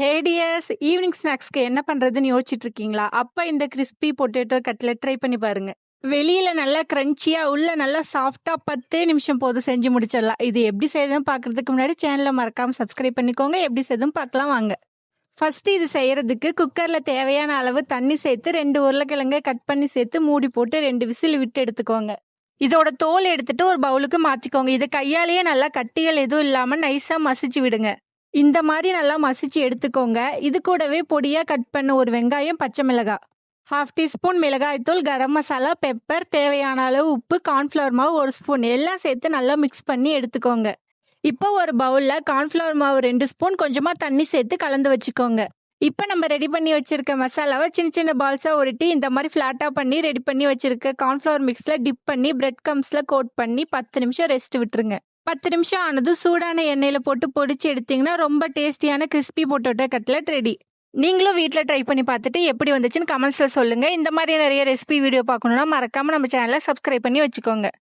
ஹேடியஸ் evening ஸ்நாக்ஸ்க்கு என்ன பண்றதுன்னு யோசிச்சுட்டு இருக்கீங்களா? அப்ப இந்த கிறிஸ்பி பொட்டேட்டோ கட்லெட் ட்ரை பண்ணி பாருங்க. வெளியில நல்லா கிரன்ச்சியா, உள்ள நல்லா சாஃப்டா 10 நிமிஷம் போதும் செஞ்சு முடிச்சிடலாம். இது எப்படி செய்யுதுன்னு பார்க்கறதுக்கு முன்னாடி சேனலை மறக்காம சப்ஸ்கிரைப் பண்ணிக்கோங்க. எப்படி செய்யுதுன்னு பார்க்கலாம் வாங்க. ஃபர்ஸ்ட் இது செய்யறதுக்கு குக்கர்ல தேவையான அளவு தண்ணி சேர்த்து 2 உருளைக்கிழங்க கட் பண்ணி சேர்த்து மூடி போட்டு 2 விசில் விட்டு எடுத்துக்கோங்க. இதோட தோல் எடுத்துட்டு ஒரு பவுலுக்கு மாத்திக்கோங்க. இது கையாலேயே நல்லா கட்டிகள் எதுவும் இல்லாம நைஸா மசிச்சு விடுங்க. இந்த மாதிரி நல்லா மசிச்சு எடுத்துக்கோங்க. இது கூடவே பொடியா கட் பண்ண ஒரு வெங்காயம், பச்சை மிளகாய், 1/2 டீஸ்பூன் மிளகாய்த்தூள், கரம் மசாலா, பெப்பர், தேவையான அளவு உப்பு, கார்ன்ஃப்ளவர் மாவு 1 ஸ்பூன் எல்லாம் சேர்த்து நல்லா மிக்ஸ் பண்ணி எடுத்துக்கோங்க. இப்போ ஒரு பவுல்ல கார்ன்ஃப்ளவர் மாவு 2 ஸ்பூன் கொஞ்சமா தண்ணி சேர்த்து கலந்து வச்சுக்கோங்க. இப்போ நம்ம ரெடி பண்ணி வச்சிருக்க மசாலாவை சின்ன சின்ன பால்ஸா உருட்டி இந்த மாதிரி ஃபிளாட்டா பண்ணி ரெடி பண்ணி வச்சிருக்க கார்ன்ஃப்ளவர் மிக்ஸ்ல டிப் பண்ணி பிரெட் கம்ஸ்ல கோட் பண்ணி 10 நிமிஷம் ரெஸ்ட் விட்டுருங்க. 10 நிமிஷம் ஆனதும் சூடான எண்ணெயில போட்டு பொடிச்சு எடுத்தீங்கன்னா ரொம்ப டேஸ்டியான கிறிஸ்பி பொட்டேட்டோ கட்லெட் ரெடி. நீங்களும் வீட்டில் ட்ரை பண்ணி பார்த்துட்டு எப்படி வந்துச்சுன்னு கமெண்ட்ஸ்ல சொல்லுங்க. இந்த மாதிரி நிறைய ரெசிபி வீடியோ பார்க்கணும்னா மறக்காம நம்ம சேனலை சப்ஸ்கிரைப் பண்ணி வச்சுக்கோங்க.